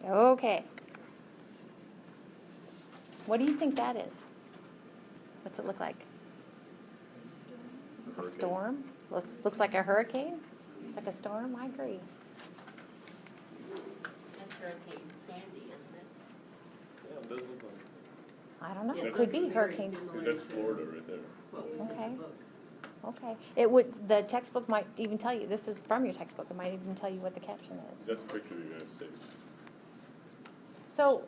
Okay. What do you think that is? What's it look like? A storm? Looks like a hurricane? It's like a storm? I agree. That's Hurricane Sandy, isn't it? Yeah, it does look like. I don't know. Yeah, It could that's be very hurricanes. similar. That's Florida right there. What was in Okay. the book? Okay. It would. The textbook might even tell you. This is from your textbook. It might even tell you what the caption is. That's a picture of the United States. So,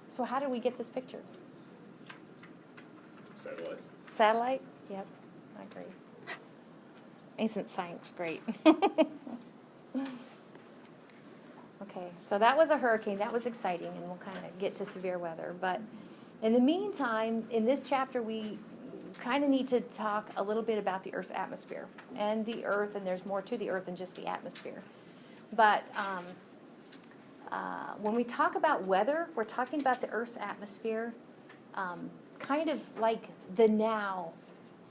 so how did we get this picture? Satellites. Satellite? Yep, I agree. Isn't science great? Okay, so that was a hurricane. That was exciting, and we'll kind of get to severe weather. But in the meantime, in this chapter, we kind of need to talk a little bit about the Earth's atmosphere and the Earth, and there's more to the Earth than just the atmosphere. But when we talk about weather, we're talking about the Earth's atmosphere, kind of like the now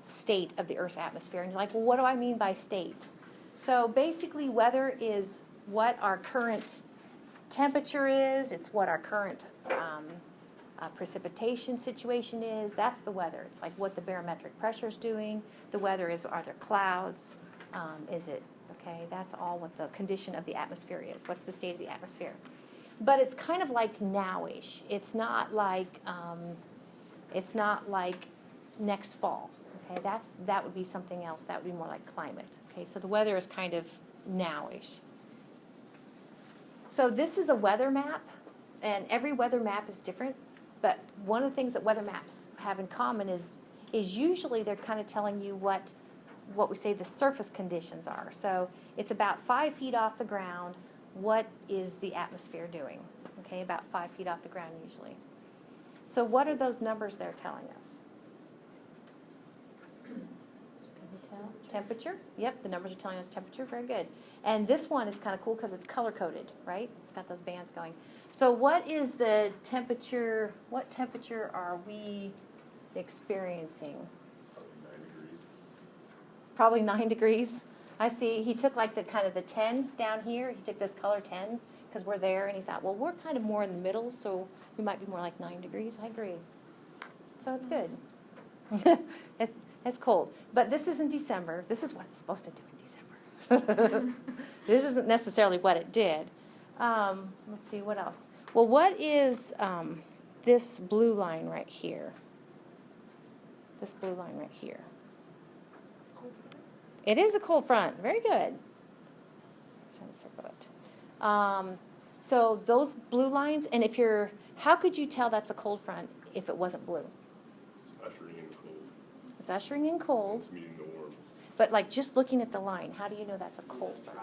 state of the Earth's atmosphere. And you're like, well, what do I mean by state? So basically, weather is what our current temperature is. It's what our current precipitation situation is. That's the weather. It's like what the barometric pressure is doing. The weather is, are there clouds? Is it, okay, that's all what the condition of the atmosphere is. What's the state of the atmosphere? But it's kind of like nowish. It's not like next fall. Okay, that would be something else. That would be more like climate. Okay, so the weather is kind of nowish. So this is a weather map, and every weather map is different. But one of the things that weather maps have in common is usually they're kind of telling you what we say the surface conditions are. So it's about 5 feet off the ground. What is the atmosphere doing? Okay, about 5 feet off the ground usually. So what are those numbers they're telling us? Temperature. Yep, the numbers are telling us temperature. Very good. And this one is kind of cool because it's color-coded, right? It's got those bands going. So what is the temperature? What temperature are we experiencing? Probably 9 degrees. Probably 9 degrees. I see. He took like the kind of the 10 down here. He took this color 10 because we're there, and he thought, well, we're kind of more in the middle, so we might be more like 9 degrees. I agree. So it's good. It's cold. But this isn't December. This is what it's supposed to do in December. This isn't necessarily what it did. Let's see, what else? Well, what is this blue line right here? This blue line right here. It is a cold front. Very good. Let's try to circle it. So those blue lines, and if you're, how could you tell that's a cold front if it wasn't blue? It's ushering in cold. It's ushering in cold. It's meeting the warm. But like just looking at the line, how do you know that's a cold front?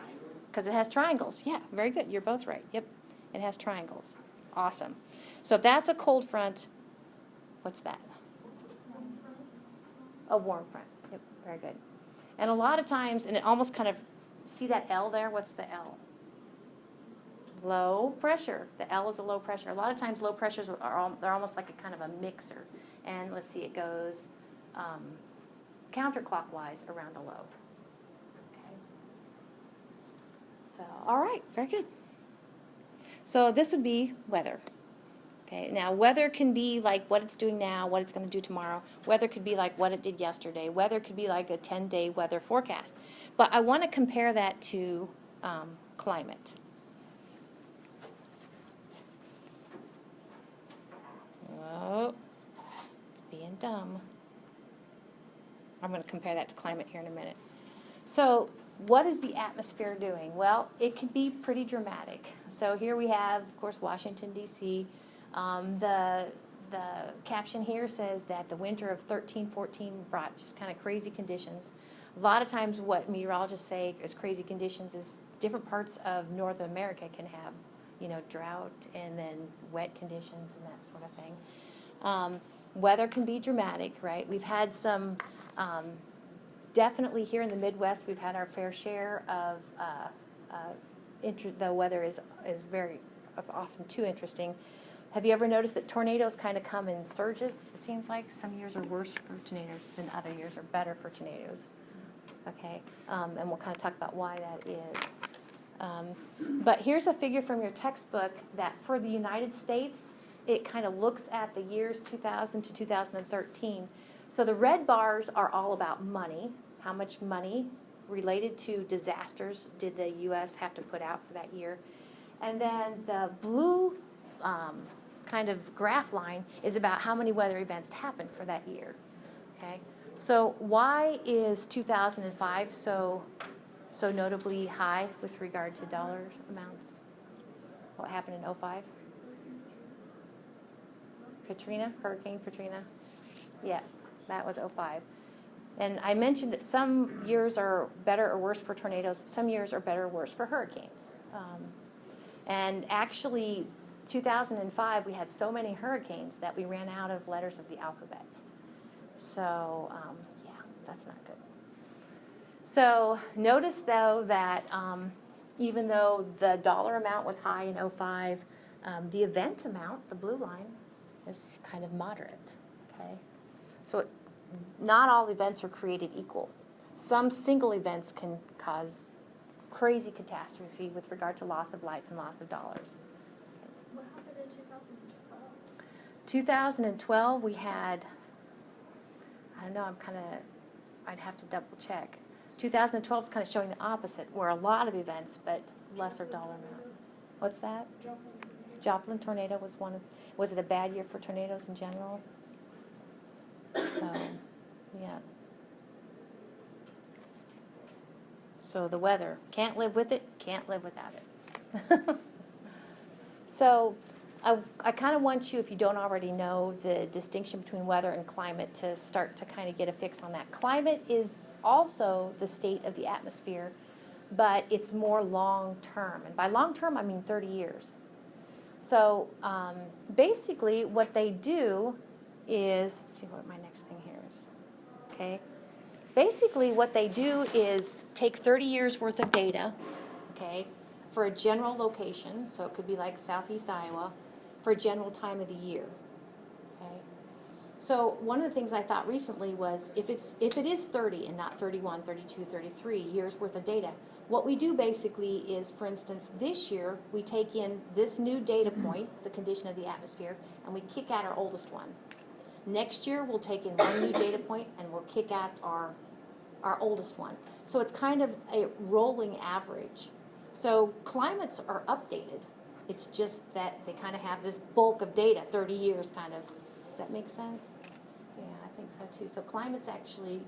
Because it has triangles. Yeah, very good. You're both right. Yep, it has triangles. Awesome. So if that's a cold front, what's that? A warm front. Yep, very good. And a lot of times, and it almost kind of, see that L there? What's the L? Low pressure. The L is a low pressure. A lot of times low pressures they're almost like a kind of a mixer. And let's see, it goes counterclockwise around a low. Okay. So, all right, very good. So this would be weather. Okay, now weather can be like what it's doing now, what it's going to do tomorrow. Weather could be like what it did yesterday. Weather could be like a 10-day weather forecast. But I want to compare that to climate. Oh, it's being dumb. I'm going to compare that to climate here in a minute. So what is the atmosphere doing? Well, it can be pretty dramatic. So here we have, of course, Washington, D.C. The caption here says that the winter of 13-14 brought just kind of crazy conditions. A lot of times what meteorologists say is crazy conditions is different parts of North America can have, you know, drought and then wet conditions and that sort of thing. Weather can be dramatic, right? We've had some, definitely here in the Midwest, we've had our fair share of, the weather is very often too interesting. Have you ever noticed that tornadoes kind of come in surges, it seems like? Some years are worse for tornadoes than other years are better for tornadoes. Okay, and we'll kind of talk about why that is. But here's a figure from your textbook that for the United States, it kind of looks at the years 2000 to 2013. So the red bars are all about money. How much money related to disasters did the U.S. have to put out for that year? And then the blue kind of graph line is about how many weather events happened for that year. Okay, so why is 2005 so notably high with regard to dollar amounts? What happened in '05? Katrina, Hurricane Katrina? Yeah, that was '05. And I mentioned that some years are better or worse for tornadoes, some years are better or worse for hurricanes. And actually, 2005, we had so many hurricanes that we ran out of letters of the alphabet. So, yeah, that's not good. So notice, though, that even though the dollar amount was high in '05, the event amount, the blue line, is kind of moderate, okay? So not all events are created equal. Some single events can cause crazy catastrophe with regard to loss of life and loss of dollars. What happened in 2012? 2012, we had, I don't know, I'd have to double check. 2012 is kind of showing the opposite, where a lot of events, but lesser dollar amount. What's that? Joplin tornado was was it a bad year for tornadoes in general? So, yeah. So the weather, can't live with it, can't live without it. So I kind of want you, if you don't already know the distinction between weather and climate, to start to kind of get a fix on that. Climate is also the state of the atmosphere, but it's more long-term. And by long-term, I mean 30 years. So basically what they do is, let's see what my next thing here is, okay? Basically what they do is take 30 years worth of data, okay, for a general location, so it could be like southeast Iowa, for a general time of the year, okay? So one of the things I thought recently was if it is 30 and not 31, 32, 33 years worth of data, what we do basically is, for instance, this year we take in this new data point, the condition of the atmosphere, and we kick out our oldest one. Next year we'll take in one new data point and we'll kick out our oldest one. So it's kind of a rolling average. So climates are updated. It's just that they kind of have this bulk of data, 30 years kind of. Does that make sense? Yeah, I think so too. So climate's actually,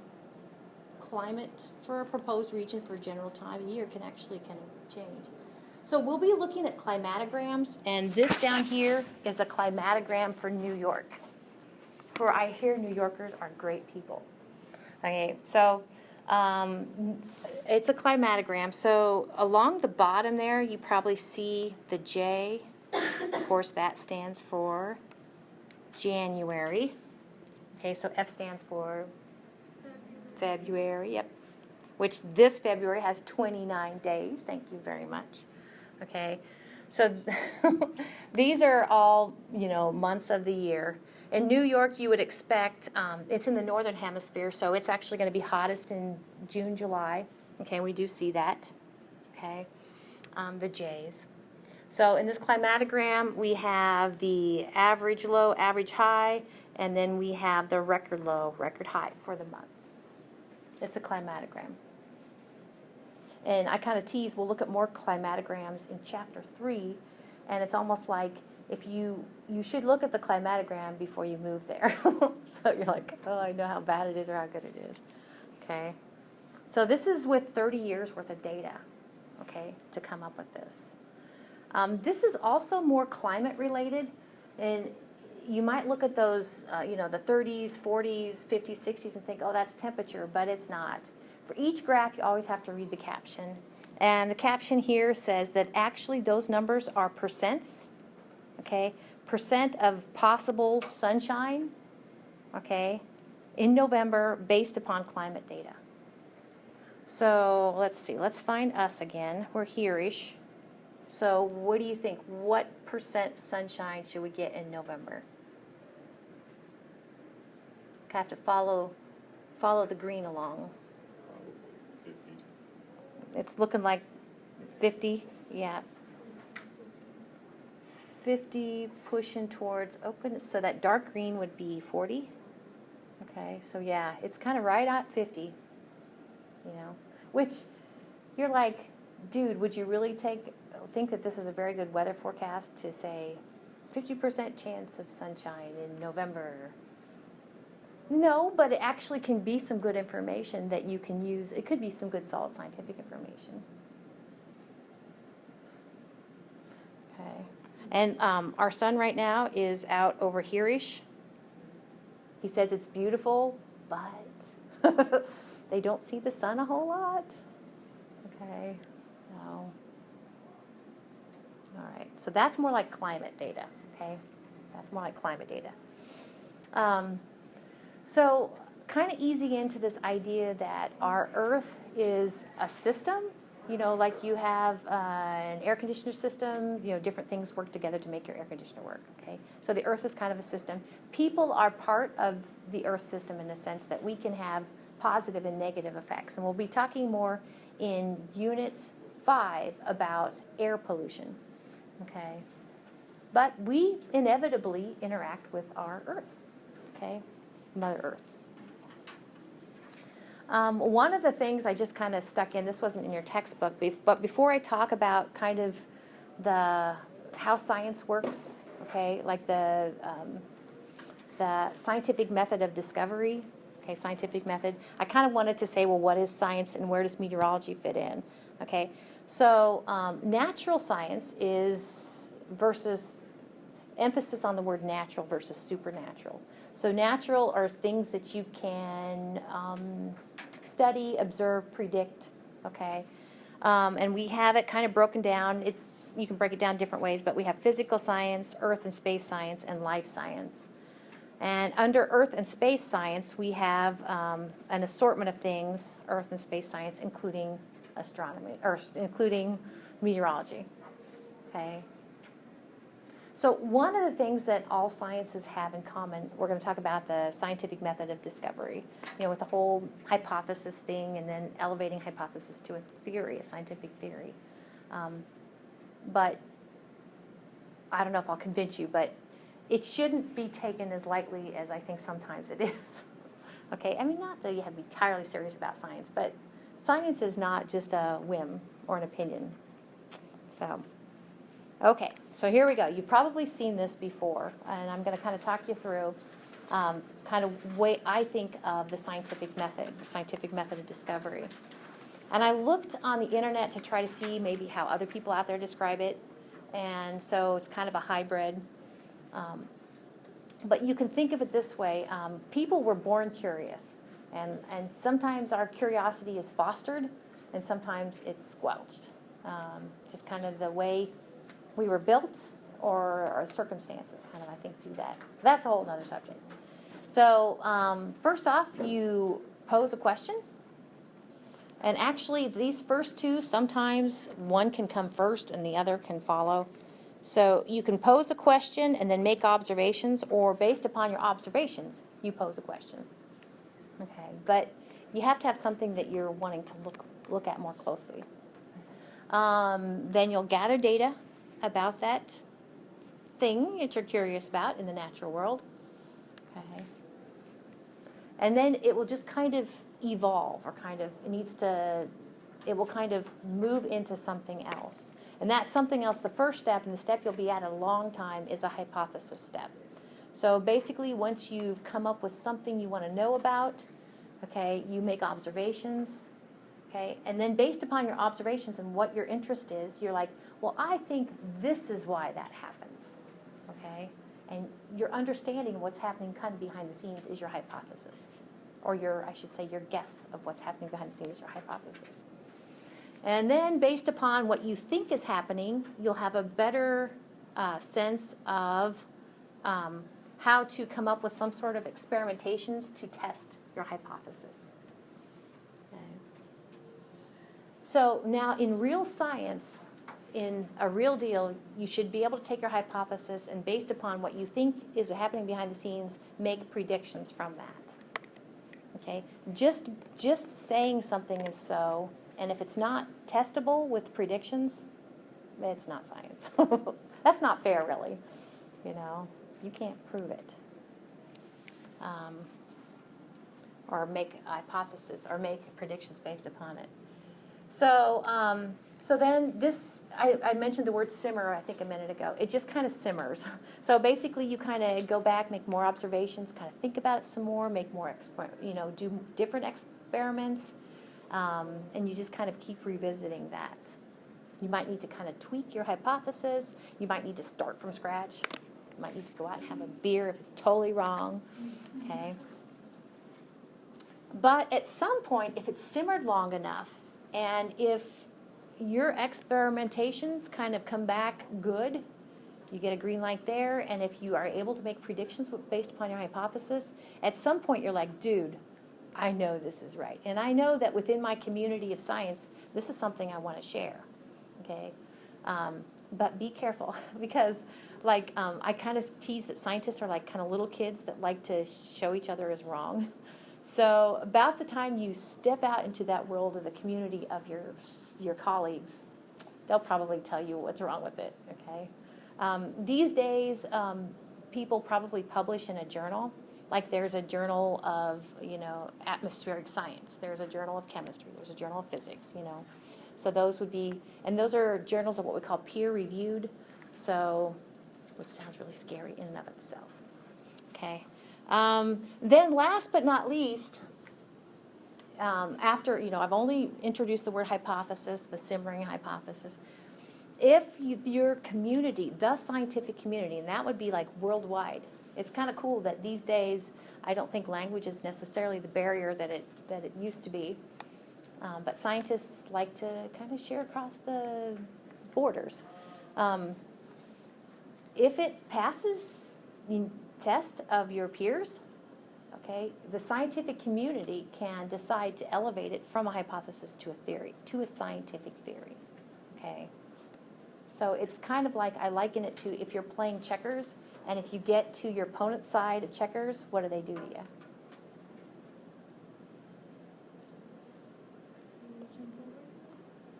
climate for a proposed region for a general time of year can change. So we'll be looking at climatograms, and this down here is a climatogram for New York. For I hear New Yorkers are great people. Okay, so it's a climatogram. So along the bottom there, you probably see the J. Of course, that stands for January. Okay, so F stands for February, yep. Which this February has 29 days. Thank you very much. Okay, so these are all, months of the year. In New York, you would expect, it's in the northern hemisphere, so it's actually going to be hottest in June, July. Okay, we do see that. Okay, the J's. So in this climatogram, we have the average low, average high, and then we have the record low, record high for the month. It's a climatogram. And I kind of tease, we'll look at more climatograms in Chapter 3, and it's almost like if you should look at the climatogram before you move there. So you're like, oh, I know how bad it is or how good it is. Okay. So this is with 30 years worth of data, okay, to come up with this. This is also more climate related, and you might look at those, the 30s, 40s, 50s, 60s and think, oh, that's temperature, but it's not. For each graph, you always have to read the caption. And the caption here says that actually those numbers are percents, okay? Percent of possible sunshine, okay, in November based upon climate data. So let's see, let's find us again. We're here-ish. So what do you think? What percent sunshine should we get in November? I have to follow the green along. Probably 50. It's looking like 50, yeah. 50 pushing towards, oh goodness, so that dark green would be 40. Okay, so yeah, it's kind of right at 50, you know, which you're like, dude, would you really think that this is a very good weather forecast to say 50% chance of sunshine in November? No, but it actually can be some good information that you can use. It could be some good solid scientific information. Okay, and our sun right now is out over here-ish. He says it's beautiful, but they don't see the sun a whole lot. Okay, no. All right, so that's more like climate data, okay? That's more like climate data. So kind of easing into this idea that our Earth is a system, you know, like you have an air conditioner system, you know, different things work together to make your air conditioner work, okay? So the Earth is kind of a system. People are part of the Earth system in the sense that we can have positive and negative effects. And we'll be talking more in Unit 5 about air pollution, okay? But we inevitably interact with our Earth, okay? Mother Earth. One of the things I just kind of stuck in, this wasn't in your textbook, but before I talk about kind of how science works, okay, like the scientific method of discovery, okay, scientific method, I kind of wanted to say, well, what is science and where does meteorology fit in, okay? So natural science is versus emphasis on the word natural versus supernatural. So natural are things that you can study, observe, predict, okay? And we have it kind of broken down. You can break it down different ways, but we have physical science, earth and space science, and life science. And under earth and space science, we have an assortment of things, earth and space science, including astronomy, or including meteorology, okay? So one of the things that all sciences have in common, we're going to talk about the scientific method of discovery, you know, with the whole hypothesis thing and then elevating hypothesis to a theory, a scientific theory. But I don't know if I'll convince you, but it shouldn't be taken as lightly as I think sometimes it is. Okay, I mean, not that you have to be entirely serious about science, but science is not just a whim or an opinion. So. Okay, so here we go. You've probably seen this before, and I'm going to kind of talk you through kind of way I think of the scientific method of discovery. And I looked on the internet to try to see maybe how other people out there describe it, and so it's kind of a hybrid. But you can think of it this way. People were born curious, and sometimes our curiosity is fostered, and sometimes it's squelched. Just kind of the way we were built or our circumstances kind of, I think, do that. That's a whole other subject. So first off, you pose a question. And actually, these first two, sometimes one can come first and the other can follow. So you can pose a question and then make observations, or based upon your observations, you pose a question. Okay, but you have to have something that you're wanting to look at more closely. Then you'll gather data about that thing that you're curious about in the natural world. Okay. And then it will just kind of evolve, or kind of, it will kind of move into something else. And that something else, the first step, and the step you'll be at a long time, is a hypothesis step. So basically, once you've come up with something you want to know about, okay, you make observations. Okay, and then based upon your observations and what your interest is, you're like, well, I think this is why that happens, okay? And your understanding of what's happening kind of behind the scenes is your hypothesis. Or I should say, your guess of what's happening behind the scenes is your hypothesis. And then based upon what you think is happening, you'll have a better sense of how to come up with some sort of experimentations to test your hypothesis. So now in real science, in a real deal, you should be able to take your hypothesis and based upon what you think is happening behind the scenes, make predictions from that. Okay? Just saying something is so And if it's not testable with predictions, it's not science. That's not fair, really. You know, you can't prove it. Or make hypotheses or make predictions based upon it. So, so then this, I mentioned the word simmer, I think, a minute ago. It just kind of simmers. So basically, you kind of go back, make more observations, kind of think about it some more, make more, do different experiments, and you just kind of keep revisiting that. You might need to kind of tweak your hypothesis. You might need to start from scratch. You might need to go out and have a beer if it's totally wrong, okay? But at some point, if it's simmered long enough, and if your experimentations kind of come back good, you get a green light there, and if you are able to make predictions based upon your hypothesis, at some point you're like, dude, I know this is right. And I know that within my community of science, this is something I want to share, okay? But be careful, because like I kind of tease that scientists are like kind of little kids that like to show each other as wrong. So about the time you step out into that world of the community of your colleagues, they'll probably tell you what's wrong with it, okay? These days, people probably publish in a journal. Like there's a journal of, atmospheric science. There's a journal of chemistry. There's a journal of physics, So those would be, and those are journals of what we call peer-reviewed, so, which sounds really scary in and of itself, okay? Then last but not least, after, I've only introduced the word hypothesis, the simmering hypothesis. If your community, the scientific community, and that would be like worldwide, it's kind of cool that these days I don't think language is necessarily the barrier that it used to be, but scientists like to kind of share across the borders. If it passes test of your peers, okay, the scientific community can decide to elevate it from a hypothesis to a theory, to a scientific theory, okay? So it's kind of like, I liken it to if you're playing checkers, and if you get to your opponent's side of checkers, what do they do to you?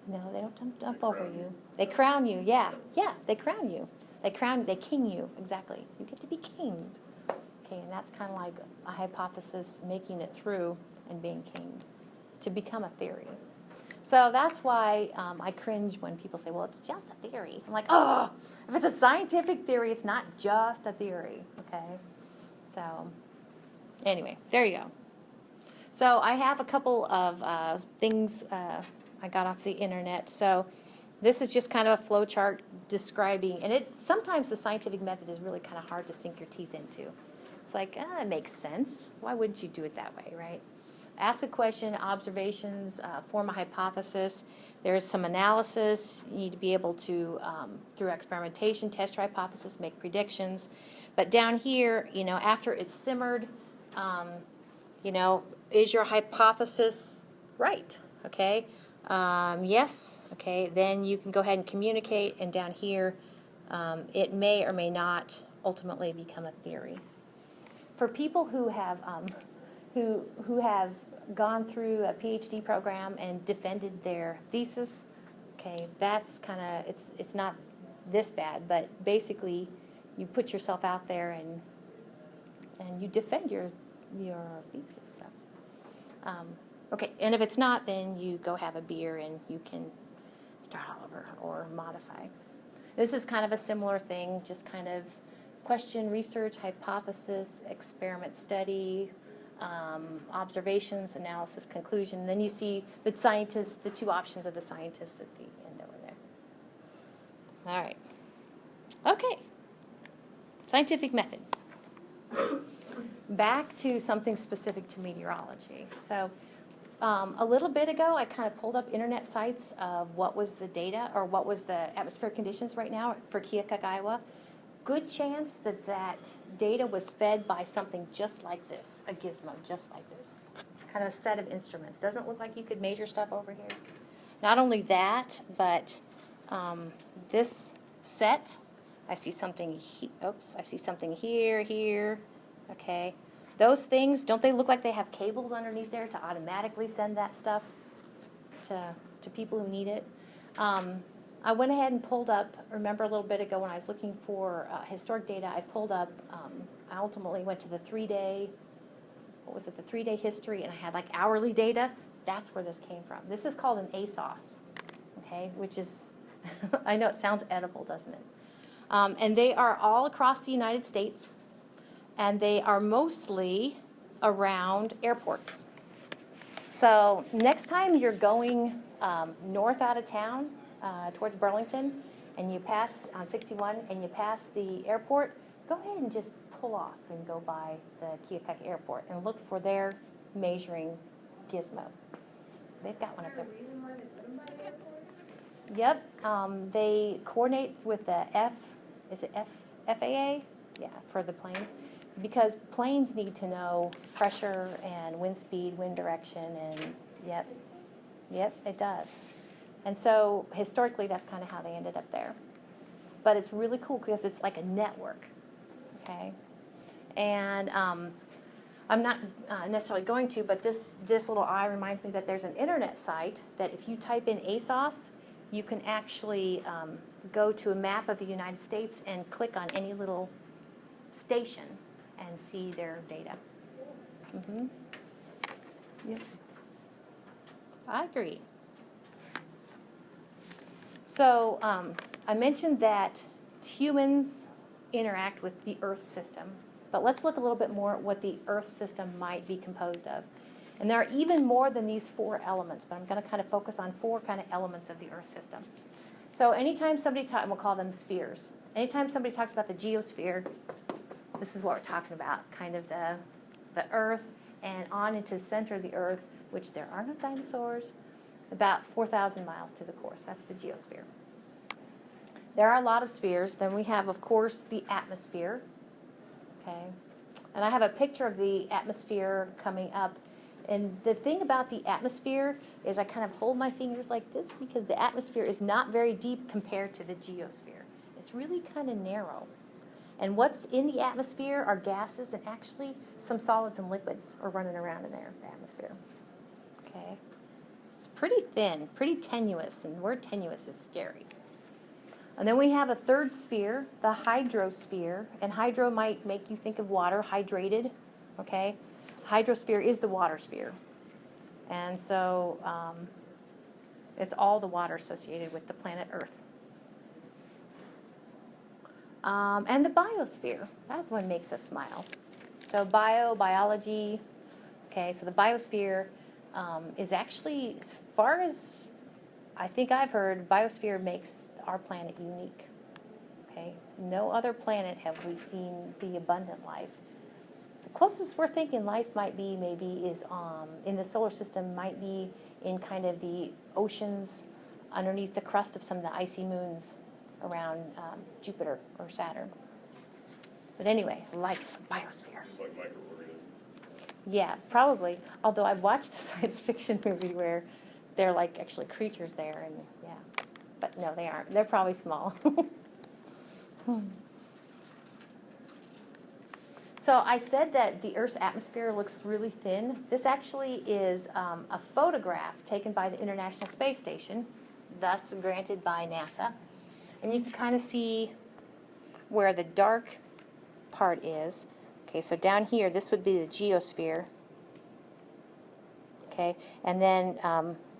No, they don't jump over you. They crown you, yeah, they crown you. They king you, exactly. You get to be kinged. Okay, and that's kind of like a hypothesis making it through and being kinged to become a theory. So that's why I cringe when people say, well, it's just a theory. I'm like, oh, if it's a scientific theory, it's not just a theory, okay? So anyway, there you go. So I have a couple of things I got off the internet. So this is just kind of a flow chart describing, and sometimes the scientific method is really kind of hard to sink your teeth into. It's like, it makes sense. Why wouldn't you do it that way, right? Ask a question, observations, form a hypothesis. There's some analysis. You need to be able to, through experimentation, test your hypothesis, make predictions. But down here, after it's simmered, is your hypothesis right? Okay. Yes, okay, then you can go ahead and communicate, and down here, it may or may not ultimately become a theory. For people who have who have gone through a PhD program and defended their thesis, okay, that's kind of, it's not this bad, but basically you put yourself out there and you defend your thesis. So. Okay, and if it's not, then you go have a beer and you can start all over or modify. This is kind of a similar thing, just kind of question, research, hypothesis, experiment, study, observations, analysis, conclusion. Then you see the scientists, the two options of the scientists at the end over there. All right. Okay. Scientific method. Back to something specific to meteorology. So a little bit ago, I kind of pulled up internet sites of what was the data or what was the atmospheric conditions right now for Keokuk, Iowa. Good chance that that data was fed by something just like this, a gizmo just like this, kind of a set of instruments. Doesn't look like you could measure stuff over here. Not only that, but this set, I see something, I see something here, okay. Those things, don't they look like they have cables underneath there to automatically send that stuff to to people who need it. I went ahead and pulled up, remember a little bit ago when I was looking for historic data, I pulled up, I ultimately went to the 3-day, what was it, the 3-day history, and I had like hourly data. That's where this came from. This is called an ASOS, okay, which is, I know it sounds edible, doesn't it? And they are all across the United States, and they are mostly around airports. So next time you're going north out of town towards Burlington, and you pass on 61 and you pass the airport, go ahead and just pull off and go by the Keokuk Airport and look for their measuring gizmo. They've got one up there. Is there a reason why they put them by the airports? Yep, they coordinate with the FAA? Yeah, for the planes. Because planes need to know pressure and wind speed, wind direction, and yep, it does. And so historically, that's kind of how they ended up there. But it's really cool because it's like a network, okay? And I'm not necessarily going to, but this little eye reminds me that there's an internet site that if you type in ASOS, you can actually go to a map of the United States and click on any little station and see their data. Mm-hmm. Yep. I agree. So I mentioned that humans interact with the Earth system, but let's look a little bit more at what the Earth system might be composed of. And there are even more than these 4 elements, but I'm going to kind of focus on 4 kind of elements of the Earth system. So anytime somebody talks, and we'll call them spheres, anytime somebody talks about the geosphere, this is what we're talking about, kind of the Earth and on into the center of the Earth, which there are no dinosaurs, about 4,000 miles to the course. That's the geosphere. There are a lot of spheres. Then we have, of course, the atmosphere. Okay, and I have a picture of the atmosphere coming up. And the thing about the atmosphere is I kind of hold my fingers like this because the atmosphere is not very deep compared to the geosphere. It's really kind of narrow. And what's in the atmosphere are gases, and actually some solids and liquids are running around in there, the atmosphere. Okay. It's pretty thin, pretty tenuous, and the word tenuous is scary. And then we have a third sphere, the hydrosphere, and hydro might make you think of water, hydrated, okay? Hydrosphere is the water sphere. And so it's all the water associated with the planet Earth. And the biosphere, that one makes us smile. So biology, okay, so the biosphere is actually, as far as I think I've heard, biosphere makes our planet unique. Okay, no other planet have we seen the abundant life. The closest we're thinking life might be maybe is in the solar system, might be in kind of the oceans underneath the crust of some of the icy moons around Jupiter or Saturn. But anyway, life, biosphere. Just like microorganisms. Yeah, probably. Although I've watched a science fiction movie where they're like actually creatures there, and yeah. But no, they aren't. They're probably small. So I said that the Earth's atmosphere looks really thin. This actually is a photograph taken by the International Space Station, thus granted by NASA. And you can kind of see where the dark part is. Okay, so down here, this would be the geosphere. Okay, and then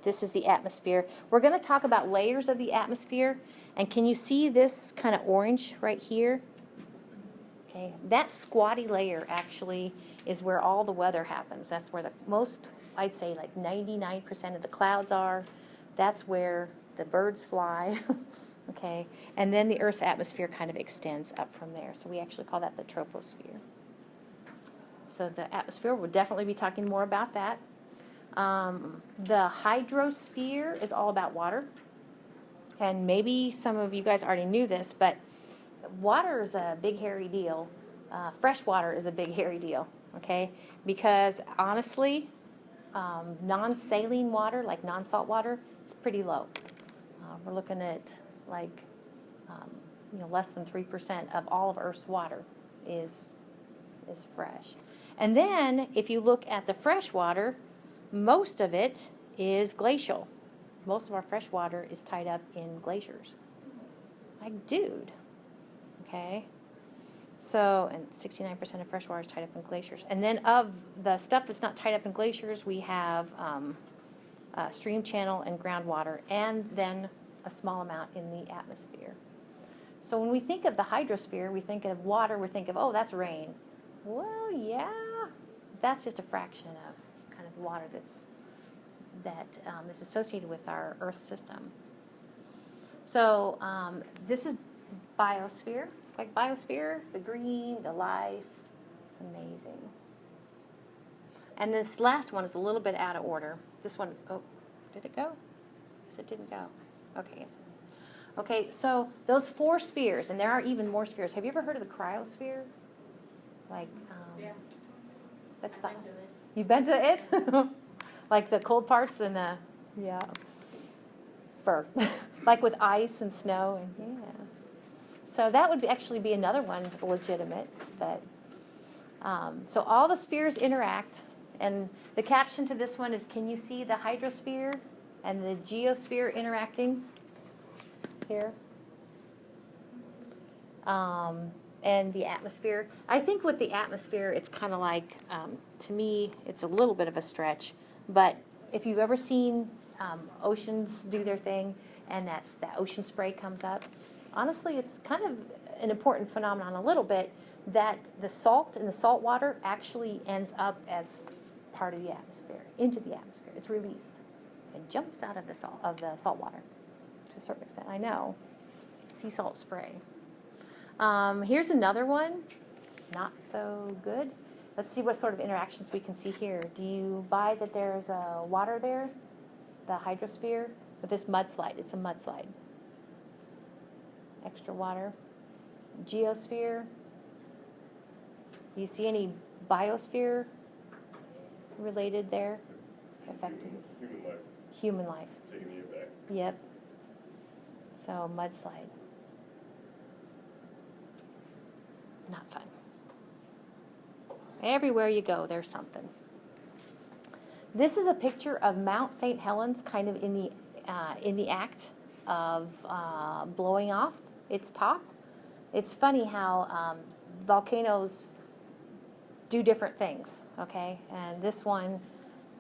this is the atmosphere. We're going to talk about layers of the atmosphere. And can you see this kind of orange right here? Okay, that squatty layer actually is where all the weather happens. That's where the most, I'd say like 99% of the clouds are. That's where the birds fly. Okay, and then the Earth's atmosphere kind of extends up from there. So we actually call that the troposphere. So the atmosphere, we'll definitely be talking more about that. The hydrosphere is all about water. And maybe some of you guys already knew this, but water is a big hairy deal. Fresh water is a big hairy deal, okay? Because honestly, non-saline water, like non-salt water, it's pretty low. We're looking at like, less than 3% of all of Earth's water is fresh. And then if you look at the fresh water, most of it is glacial. most of our fresh water is tied up in glaciers. Like, dude, okay? So, and 69% of fresh water is tied up in glaciers. And then of the stuff that's not tied up in glaciers, we have stream channel and groundwater, and then a small amount in the atmosphere. So when we think of the hydrosphere, we think of water, we think of, oh, that's rain. Well, yeah, that's just a fraction of kind of the water that is associated with our Earth system. So this is biosphere, like biosphere, the green, the life. It's amazing. And this last one is a little bit out of order. This one, oh, did it go? Yes, it didn't go. Okay, yes. Okay, so those 4 spheres, and there are even more spheres. Have you ever heard of the cryosphere? Like, Yeah. that's I've the. been to it. You've been to it? Like the cold parts and the, yeah. For, like with ice and snow and, yeah. So that would actually be another one legitimate, but, so all the spheres interact, and the caption to this one is, can you see the hydrosphere and the geosphere interacting here? And the atmosphere. I think with the atmosphere, it's kind of like, to me, it's a little bit of a stretch, but if you've ever seen oceans do their thing, and that ocean spray comes up, honestly, it's kind of an important phenomenon a little bit, that the salt in the salt water actually ends up as part of the atmosphere, into the atmosphere. It's released and jumps out of the salt water to a certain extent. I know, sea salt spray. Here's another one, not so good. Let's see what sort of interactions we can see here. Do you buy that there's water there, the hydrosphere, with this mudslide? It's a mudslide. Extra water. Geosphere. Do you see any biosphere related there? Affected? Human life, Human life. taking the impact. Yep. So mudslide. Not fun. Everywhere you go, there's something. This is a picture of Mount St. Helens, kind of in the act of blowing off its top. It's funny how volcanoes do different things. Okay, and this one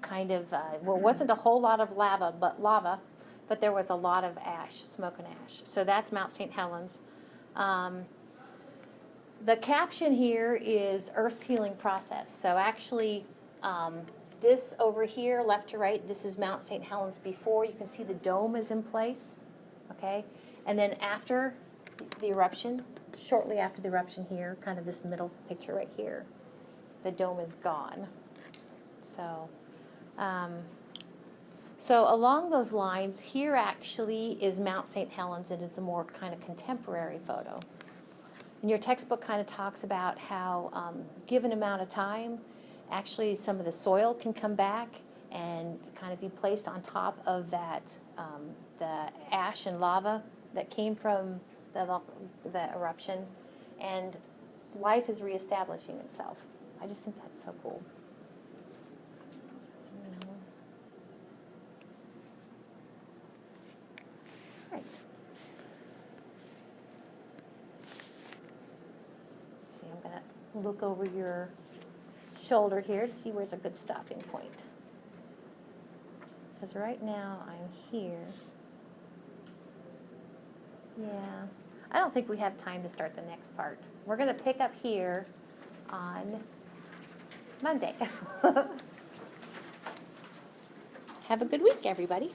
kind of well, it wasn't a whole lot of lava, but there was a lot of ash, smoke and ash. So that's Mount St. Helens. The caption here is Earth's healing process. So actually, this over here, left to right, this is Mount St. Helens before. You can see the dome is in place, okay? And then after the eruption, shortly after the eruption here, kind of this middle picture right here, the dome is gone. So, so along those lines, here actually is Mount St. Helens, and it's a more kind of contemporary photo. And your textbook kind of talks about how, given amount of time, actually some of the soil can come back and kind of be placed on top of that, the ash and lava that came from the eruption, and life is reestablishing itself. I just think that's so cool. Right. See, I'm going to look over your shoulder here to see where's a good stopping point. Because right now I'm here. Yeah. I don't think we have time to start the next part. We're going to pick up here on Monday. Have a good week, everybody.